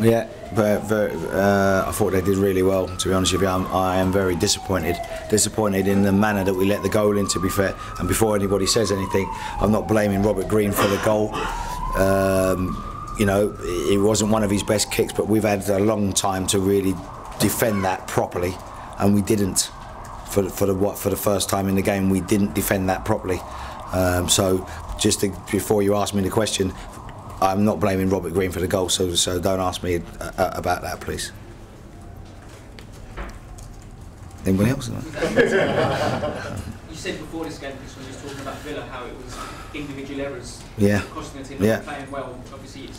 Yeah, but I thought they did really well, to be honest with you. I am very disappointed in the manner that we let the goal in, to be fair. And before anybody says anything, I'm not blaming Robert Green for the goal. You know, it wasn't one of his best kicks, but we've had a long time to really defend that properly, and we didn't. For the first time in the game, we didn't defend that properly. So before you ask me the question, I'm not blaming Robert Green for the goal, so don't ask me about that, please. Anybody else? You said before this game, Chris, when you were talking about Villa, how it was individual errors costing the team. Yeah. Playing well. Obviously, you're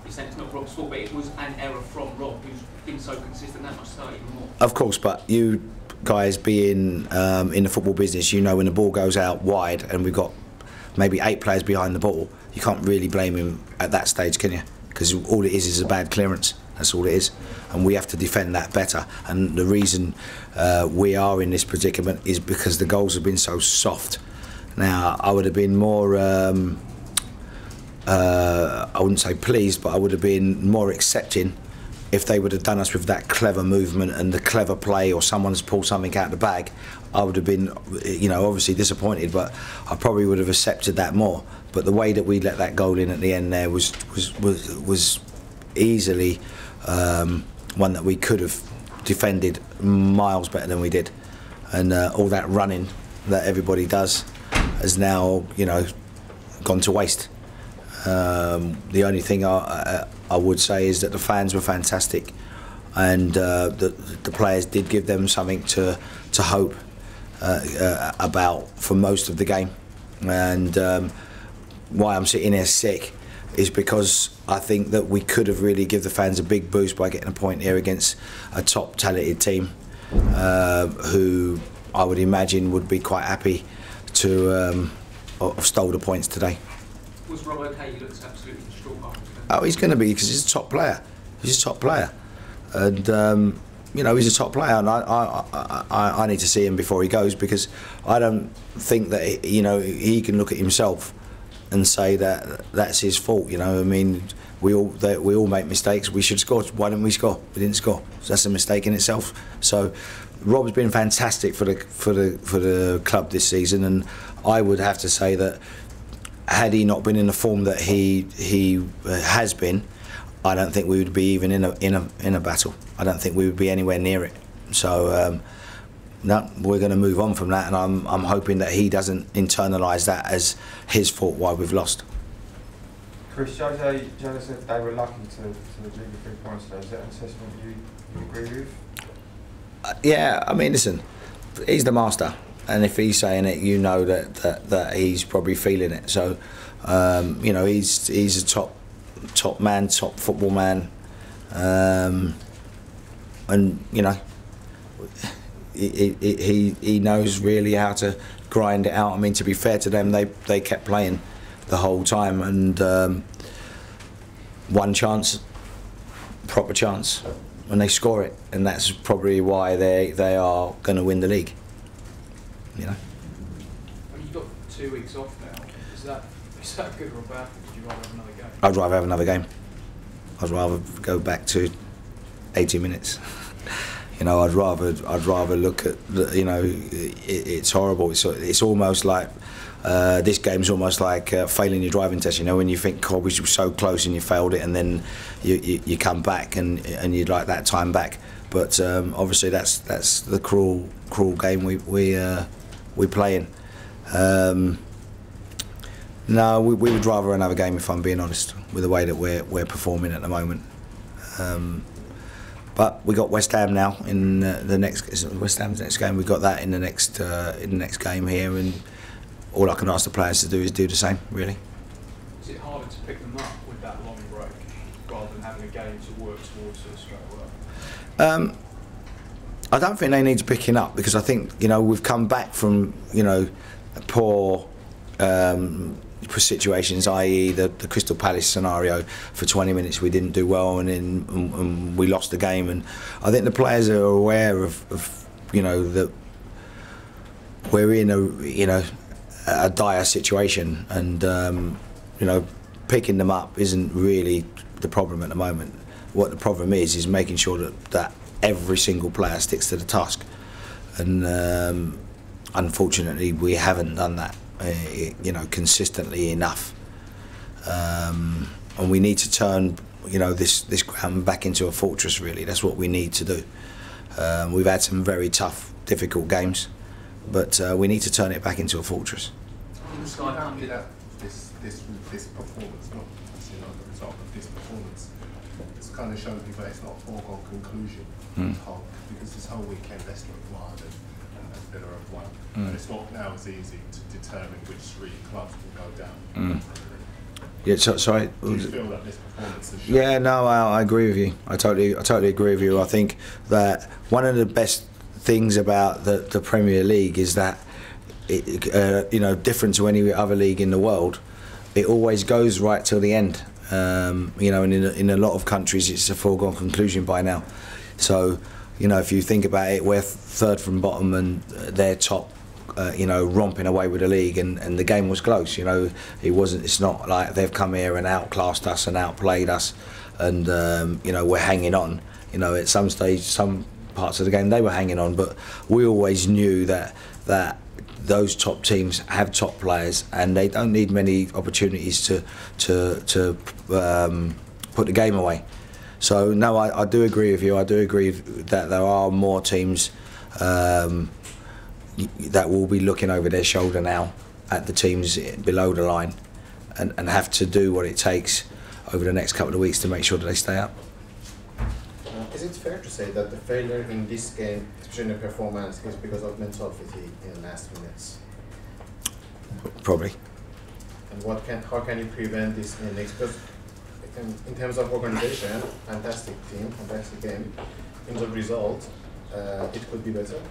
saying it's not Rob's fault, but it was an error from Rob, who's been so consistent that much start even more. Of course, but you guys being in the football business, you know when the ball goes out wide and we've got maybe 8 players behind the ball, you can't really blame him at that stage, can you? Because all it is a bad clearance. That's all it is, and we have to defend that better. And the reason we are in this predicament is because the goals have been so soft. Now, I would have been more, I wouldn't say pleased, but I would have been more accepting if they would have done us with that clever movement and the clever play, or someone's pulled something out of the bag. I would have been, you know, obviously disappointed, but I probably would have accepted that more. But the way that we let that goal in at the end there was easily one that we could have defended miles better than we did. And all that running that everybody does has now, you know, gone to waste. The only thing I would say is that the fans were fantastic, and the players did give them something to hope about for most of the game. And why I'm sitting here sick is because I think that we could have really give the fans a big boost by getting a point here against a top talented team who I would imagine would be quite happy to have stole the points today. Was Rob okay? He looks absolutely distraught after. Oh, he's going to be, because he's a top player. He's a top player, and you know, he's a top player, and I need to see him before he goes, because I don't think that, you know, he can look at himself and say that that's his fault. You know, I mean, we all make mistakes. We should score. Why didn't we score? We didn't score. So that's a mistake in itself. So Rob's been fantastic for the club this season, and I would have to say that had he not been in the form that he has been, I don't think we would be even in a battle. I don't think we would be anywhere near it. So no, we're going to move on from that, and I'm hoping that he doesn't internalise that as his fault why we've lost. Chris, Jose said they were lucky to leave the 3 points there. Is that an assessment you agree with? Yeah, I mean, listen, he's the master, and if he's saying it, you know that he's probably feeling it. So, you know, he's a top man, top football man, and you know, he knows really how to grind it out. I mean, to be fair to them, they kept playing the whole time, and one chance, proper chance, when they score it, and that's probably why they are going to win the league. You know. Well, you've got 2 weeks off now. Is that good or bad? Would you rather have another game? I'd rather have another game. I'd rather go back to 80 minutes. You know, I'd rather look at the, you know, it's horrible. It's almost like this game's almost like failing your driving test. You know, when you think, God, we were so close and you failed it, and then you come back and you'd like that time back. But obviously that's the cruel game we play in. No, we would rather another game, if I'm being honest, with the way that we're performing at the moment. But we got West Ham now in the next. Is it West Ham's next game? We got that in the next game here, and all I can ask the players to do is do the same, really. Is it harder to pick them up with that long break rather than having a game to work towards it straight away? I don't think they need picking up, because I think, you know, we've come back from, you know, poor situations, i.e. the Crystal Palace scenario. For 20 minutes we didn't do well, and we lost the game, and I think the players are aware of you know, that we're in a dire situation, and you know, picking them up isn't really the problem at the moment. what the problem is making sure that every single player sticks to the task, and unfortunately we haven't done that, you know, consistently enough. And we need to turn, you know, this ground back into a fortress. Really, that's what we need to do. We've had some very tough, difficult games, but we need to turn it back into a fortress. This performance, not, you know, the result of this performance, it's kind of showing people it's not a foregone conclusion. Because this whole weekend Leicester have won and Villa have won, and it's not now as easy to determine which 3 clubs will go down. Yeah, sorry. Do you feel that this performance has shown? Yeah, no, I agree with you. I totally agree with you. I think that one of the best things about the Premier League is that it, you know, different to any other league in the world, it always goes right till the end. You know, and in a lot of countries, it's a foregone conclusion by now. So, you know, if you think about it, we're 3rd from bottom and they're top. You know, romping away with the league, and the game was close. You know, it's not like they've come here and outclassed us and outplayed us, and you know, we're hanging on. You know, at some stage, some parts of the game they were hanging on, but we always knew that those top teams have top players and they don't need many opportunities to put the game away. So no, I do agree with you. I do agree that there are more teams that will be looking over their shoulder now at the teams below the line and have to do what it takes over the next couple of weeks to make sure that they stay up. Is it fair to say that the failure in this game, especially in the performance, is because of mental fatigue in the last minutes? Probably. And how can you prevent this in the next? Because in terms of organisation, fantastic team, fantastic game. In terms of result, it could be better.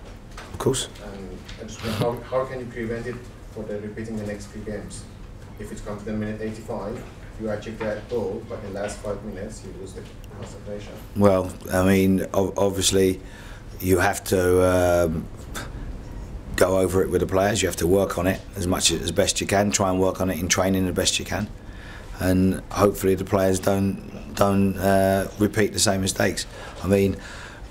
Of course. And I just wonder how can you prevent it for the repeating the next few games? If it comes to the minute 85, you achieve that goal, but in the last 5 minutes you lose the concentration. Well, I mean, obviously, you have to go over it with the players. You have to work on it as best you can. Try and work on it in training the best you can, and hopefully the players don't repeat the same mistakes. I mean,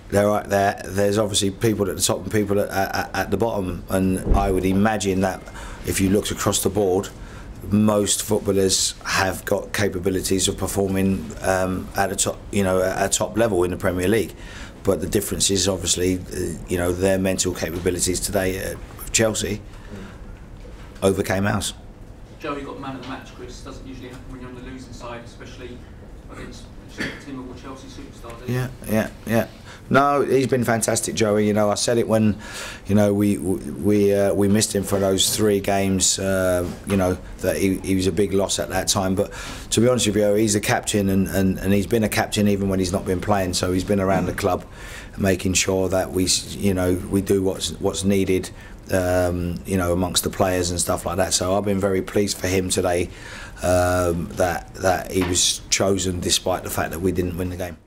there's obviously people at the top and people at the bottom, and I would imagine that if you looked across the board, most footballers have got capabilities of performing at a top, you know, at a top level in the Premier League. But the difference is obviously, you know, their mental capabilities today with Chelsea overcame ours. Joey got man of the match, Chris. Doesn't usually happen when you're on the losing side, especially against a team of all Chelsea superstars. Yeah. No, he's been fantastic, Joey. You know, I said it when, you know, we missed him for those 3 games. You know, that he was a big loss at that time. But to be honest with you, he's a captain, and he's been a captain even when he's not been playing. So he's been around the club, making sure that we do what's needed. You know, amongst the players and stuff like that. So I've been very pleased for him today that he was chosen despite the fact that we didn't win the game.